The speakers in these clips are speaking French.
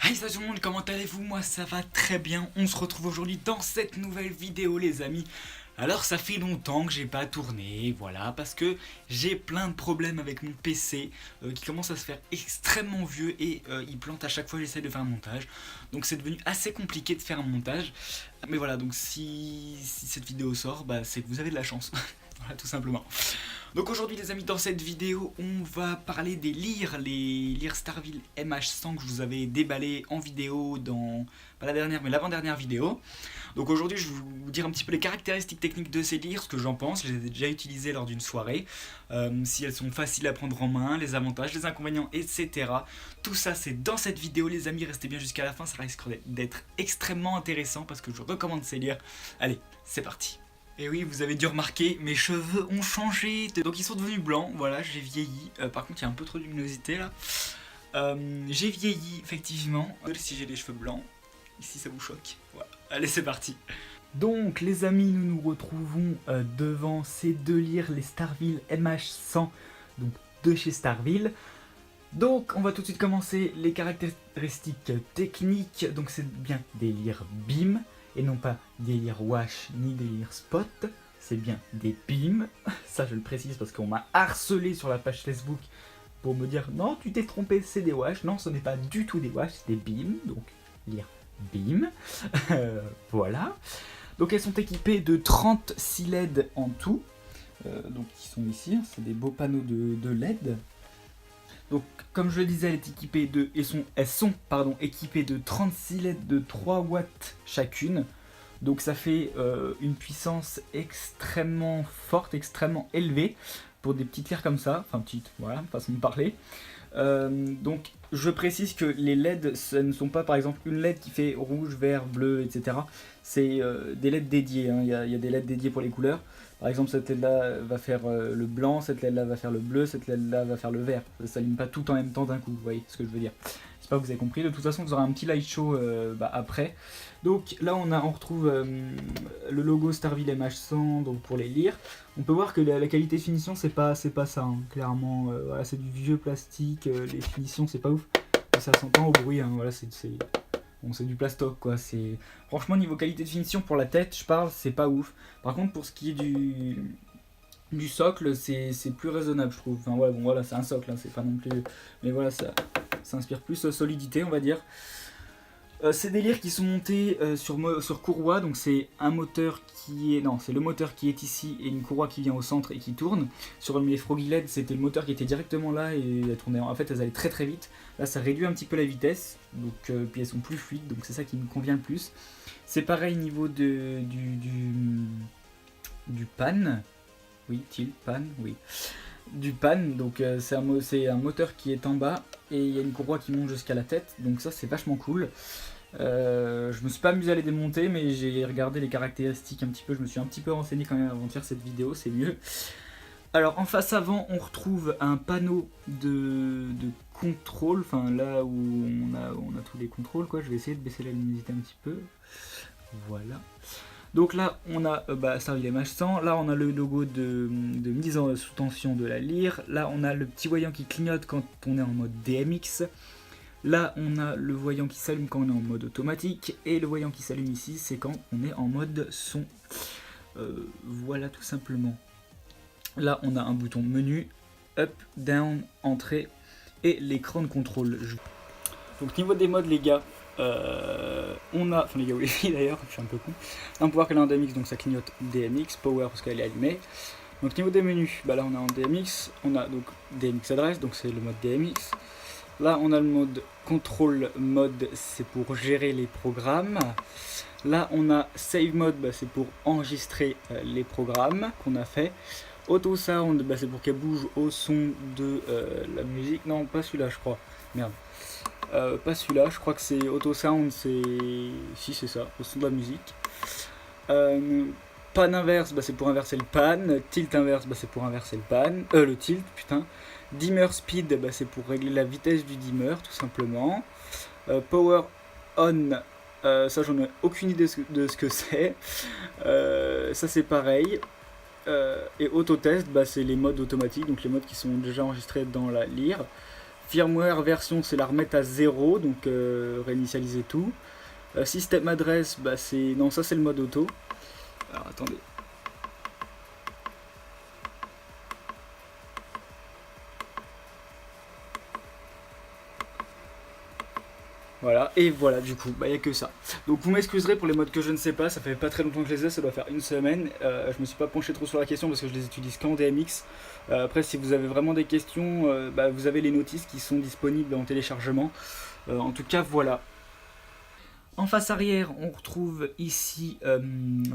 Hey salut tout le monde, comment allez-vous? Moi ça va très bien, on se retrouve aujourd'hui dans cette nouvelle vidéo les amis. Alors ça fait longtemps que j'ai pas tourné, voilà, parce que j'ai plein de problèmes avec mon PC qui commence à se faire extrêmement vieux et il plante à chaque fois que j'essaie de faire un montage. Donc c'est devenu assez compliqué de faire un montage. Mais voilà, donc si cette vidéo sort, bah, c'est que vous avez de la chance, voilà tout simplement. Donc aujourd'hui les amis, dans cette vidéo on va parler des lyres, les lyres Starville MH100 que je vous avais déballé en vidéo dans, pas la dernière mais l'avant-dernière vidéo. Donc aujourd'hui je vais vous dire un petit peu les caractéristiques techniques de ces lyres, ce que j'en pense, je les ai déjà utilisées lors d'une soirée, si elles sont faciles à prendre en main, les avantages, les inconvénients, etc. Tout ça c'est dans cette vidéo les amis, restez bien jusqu'à la fin, ça risque d'être extrêmement intéressant parce que je recommande ces lyres. Allez, c'est parti. Et oui, vous avez dû remarquer, mes cheveux ont changé, donc ils sont devenus blancs, voilà, j'ai vieilli. Par contre, il y a un peu trop de luminosité là. J'ai vieilli, effectivement. Si j'ai les cheveux blancs, ici ça vous choque. Voilà. Allez, c'est parti. Donc, les amis, nous nous retrouvons devant ces deux lyres, les Starville MH100, donc de chez Starville. Donc, on va tout de suite commencer les caractéristiques techniques. Donc, c'est bien des lyres BIM. Et non pas des lyres wash ni des lyres spot, c'est bien des BIM. Ça je le précise parce qu'on m'a harcelé sur la page Facebook pour me dire non tu t'es trompé, c'est des wash. Non, ce n'est pas du tout des wash, c'est des BIM, donc lyres BIM. Voilà. Donc elles sont équipées de 36 LED en tout, donc qui sont ici, c'est des beaux panneaux de LED. Donc, comme je le disais, elles sont équipées de 36 LED de 3 watts chacune. Donc ça fait une puissance extrêmement forte, extrêmement élevée pour des petites lyres comme ça. Enfin petites, voilà, façon de parler. Donc je précise que les LED, ce ne sont pas par exemple une LED qui fait rouge, vert, bleu, etc. C'est des LED dédiés, hein. Il y a des LED dédiés pour les couleurs. Par exemple, cette LED-là va faire le blanc, cette LED-là va faire le bleu, cette LED-là va faire le vert. Ça ne s'allume pas tout en même temps d'un coup, vous voyez ce que je veux dire. J'espère que vous avez compris. De toute façon, vous aurez un petit light show après. Donc là, on retrouve le logo Starville MH100 donc pour les lyres. On peut voir que la qualité de finition, c'est pas ça, hein. Clairement. Voilà, c'est du vieux plastique, les finitions, c'est pas ouf. Ça s'entend au bruit, hein. Voilà, bon, c'est du plastoc quoi. Franchement, niveau qualité de finition pour la tête, je parle, c'est pas ouf. Par contre, pour ce qui est du socle, c'est plus raisonnable, je trouve. Enfin, ouais, bon, voilà, c'est un socle, hein, c'est pas non plus. Mais voilà, ça inspire plus solidité, on va dire. C'est des lyres qui sont montés sur courroie, donc c'est un moteur qui est. Non, c'est le moteur qui est ici et une courroie qui vient au centre et qui tourne. Sur les Froggy LED, c'était le moteur qui était directement là et elles tournaient. En fait, elles allaient très très vite. Là, ça réduit un petit peu la vitesse, donc puis elles sont plus fluides, donc c'est ça qui me convient le plus. C'est pareil niveau du pan. Oui, tilt, pan, oui. Du pan, donc c'est un moteur qui est en bas et il y a une courroie qui monte jusqu'à la tête, donc ça c'est vachement cool. Je me suis pas amusé à les démonter, mais j'ai regardé les caractéristiques un petit peu, je me suis un petit peu renseigné quand même avant de faire cette vidéo, c'est mieux. Alors en face avant, on retrouve un panneau de contrôle, enfin là où on a tous les contrôles quoi. Je vais essayer de baisser la luminosité un petit peu. Voilà. Donc là on a Starville MH100, là on a le logo de mise sous tension de la lyre, là on a le petit voyant qui clignote quand on est en mode DMX. Là, on a le voyant qui s'allume quand on est en mode automatique, et le voyant qui s'allume ici, c'est quand on est en mode son. Voilà tout simplement. Là, on a un bouton menu, up, down, entrée, et l'écran de contrôle. Donc niveau des modes, les gars, on a, enfin les gars, oui, d'ailleurs, je suis un peu con. Un pouvoir qu'elle est en DMX, donc ça clignote DMX, power parce qu'elle est allumée. Donc niveau des menus, bah là on est en DMX, on a donc DMX adresse, donc c'est le mode DMX. Là, on a le mode control mode, c'est pour gérer les programmes. Là, on a save mode, c'est pour enregistrer les programmes qu'on a fait. Auto sound, c'est pour qu'elle bouge au son de la musique. Non, pas celui-là, je crois. Merde. Pas celui-là, je crois que c'est auto sound, c'est. Si, c'est ça, au son de la musique. Pan inverse, c'est pour inverser le pan. Tilt inverse, c'est pour inverser le pan. Le tilt, putain. Dimmer speed, c'est pour régler la vitesse du dimmer, tout simplement. Power on, ça j'en ai aucune idée de ce que c'est. Ça c'est pareil. Et auto test, c'est les modes automatiques, donc les modes qui sont déjà enregistrés dans la lyre. Firmware version, c'est la remettre à 0, donc réinitialiser tout. Système adresse, bah c'est... Non, ça c'est le mode auto. Alors attendez. Voilà, et voilà, du coup, bah, y a que ça. Donc vous m'excuserez pour les modes que je ne sais pas, ça fait pas très longtemps que je les ai, ça doit faire une semaine. Je me suis pas penché trop sur la question parce que je les utilise qu'en DMX. Après, si vous avez vraiment des questions, bah, vous avez les notices qui sont disponibles en téléchargement. En tout cas, voilà. En face arrière, on retrouve ici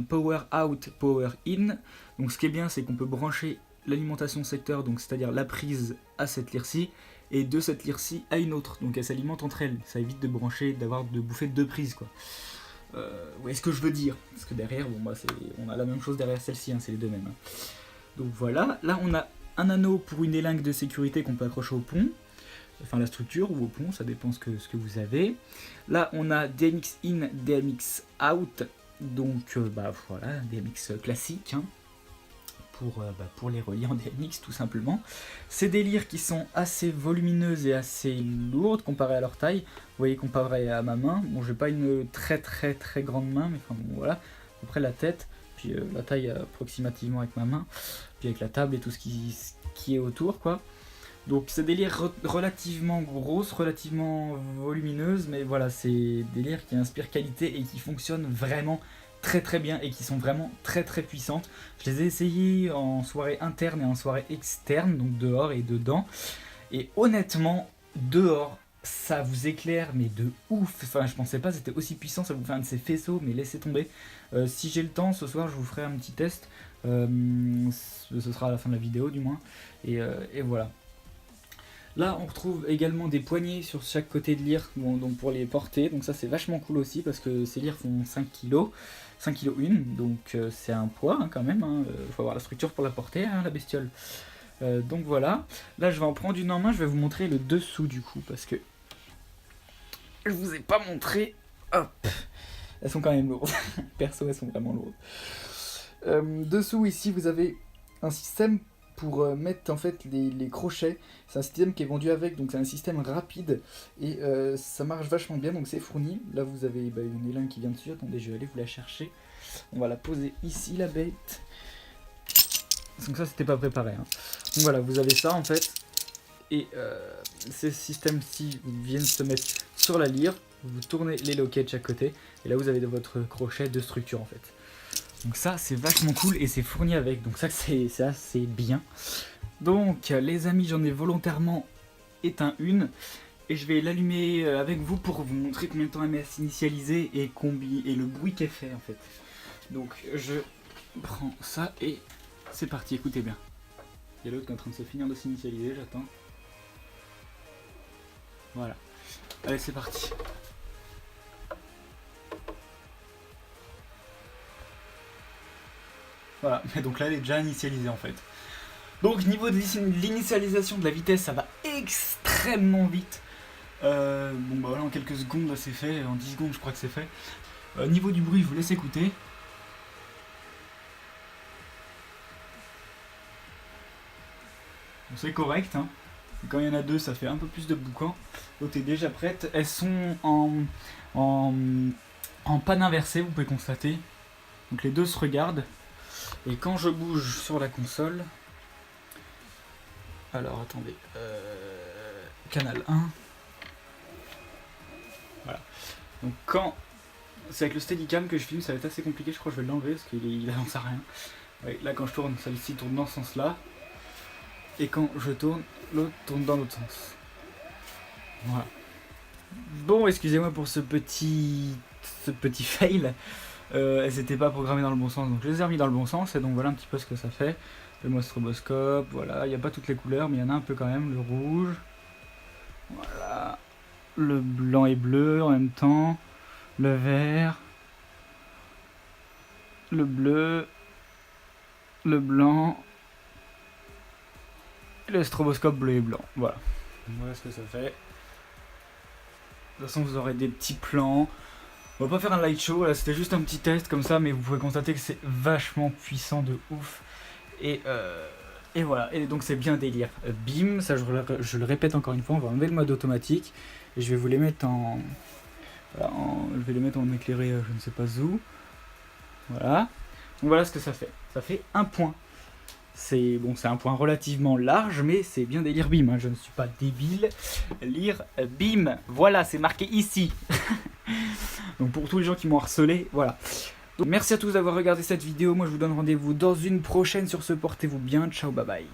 Power Out, Power In. Donc ce qui est bien, c'est qu'on peut brancher l'alimentation secteur, donc c'est-à-dire la prise à cette lyre-ci, et de cette lyre-ci à une autre. Donc elles s'alimentent entre elles. Ça évite de brancher, de bouffer deux prises, quoi. Vous voyez ce que je veux dire? Parce que derrière, bon, bah, on a la même chose derrière celle-ci, hein, c'est les deux mêmes. Hein. Donc voilà, là on a un anneau pour une élingue de sécurité qu'on peut accrocher au pont. Enfin la structure ou au pont, ça dépend ce que vous avez. Là on a DMX in, DMX out, donc bah voilà, DMX classique, hein, pour les relier en DMX tout simplement. C'est des lyres qui sont assez volumineuses et assez lourdes comparées à leur taille. Vous voyez, comparé à ma main, bon j'ai pas une très grande main, mais enfin bon voilà, après la tête, puis la taille approximativement avec ma main, puis avec la table et tout ce qui est autour quoi. Donc c'est des lyres relativement grosses, relativement volumineuses, mais voilà, c'est des lyres qui inspirent qualité et qui fonctionnent vraiment très bien et qui sont vraiment très puissantes. Je les ai essayées en soirée interne et en soirée externe, donc dehors et dedans. Et honnêtement, dehors, ça vous éclaire, mais de ouf. Enfin, je pensais pas c'était aussi puissant, ça vous fait un de ces faisceaux, mais laissez tomber. Si j'ai le temps, ce soir, je vous ferai un petit test. Ce sera à la fin de la vidéo, du moins. Et voilà. Là on retrouve également des poignées sur chaque côté de lyre, bon, donc pour les porter, donc ça c'est vachement cool aussi parce que ces lyres font 5 kg, 5 kg une, donc c'est un poids hein, quand même, hein. Faut avoir la structure pour la porter hein, la bestiole. Donc voilà, là je vais en prendre une en main, je vais vous montrer le dessous du coup parce que je vous ai pas montré, hop, elles sont quand même lourdes, perso elles sont vraiment lourdes. Dessous ici vous avez un système pour mettre en fait les crochets. C'est un système qui est vendu avec, donc c'est un système rapide et ça marche vachement bien, donc c'est fourni. Là vous avez une élingue qui vient dessus, attendez je vais aller vous la chercher. On va la poser ici la bête. Donc ça c'était pas préparé. Hein. Donc voilà, vous avez ça en fait. Et ces systèmes-ci viennent se mettre sur la lyre, vous tournez les loquets de chaque côté, et là vous avez votre crochet de structure en fait. Donc ça c'est vachement cool et c'est fourni avec, donc ça c'est assez bien. Donc les amis, j'en ai volontairement éteint une et je vais l'allumer avec vous pour vous montrer combien de temps elle met à s'initialiser et le bruit qu'elle fait en fait. Donc je prends ça et c'est parti, écoutez bien. Il y a l'autre qui est en train de se finir de s'initialiser, j'attends. Voilà, allez c'est parti. Voilà, donc là elle est déjà initialisée en fait. Donc niveau de l'initialisation de la vitesse, ça va extrêmement vite. Bon bah voilà, en quelques secondes là c'est fait, en 10 secondes je crois que c'est fait. Niveau du bruit, je vous laisse écouter. Bon, c'est correct, hein. Quand il y en a deux, ça fait un peu plus de boucan. L'autre est déjà prête. Elles sont en panne inversée, vous pouvez constater. Donc les deux se regardent. Et quand je bouge sur la console, alors attendez, canal 1, voilà. Donc quand c'est avec le Steadicam que je filme, ça va être assez compliqué, je crois que je vais l'enlever parce qu'il avance à rien. Ouais, là quand je tourne, celle-ci tourne dans ce sens-là, et quand je tourne, l'autre tourne dans l'autre sens. Voilà. Bon, excusez-moi pour ce petit fail. Elles n'étaient pas programmées dans le bon sens, donc je les ai remis dans le bon sens, et donc voilà un petit peu ce que ça fait. Le stroboscope, voilà, il n'y a pas toutes les couleurs, mais il y en a un peu quand même, le rouge, voilà, le blanc et bleu en même temps, le vert, le bleu, le blanc, et le stroboscope bleu et blanc, voilà. Voilà ce que ça fait. De toute façon vous aurez des petits plans. On va pas faire un light show, là c'était juste un petit test comme ça, mais vous pouvez constater que c'est vachement puissant de ouf. Et Et voilà, et donc c'est bien délire. Bim, ça je le répète encore une fois, on va enlever le mode automatique. Et je vais vous les mettre en... Voilà, je vais les mettre en éclairé, je ne sais pas où. Voilà. Donc voilà ce que ça fait. Ça fait un point. C'est bon, c'est un point relativement large, mais c'est bien délire bim. Hein. Je ne suis pas débile. Lire bim. Voilà, c'est marqué ici. Donc pour tous les gens qui m'ont harcelé, voilà. Donc, merci à tous d'avoir regardé cette vidéo. Moi je vous donne rendez-vous dans une prochaine. Sur ce, portez-vous bien. Ciao, bye bye.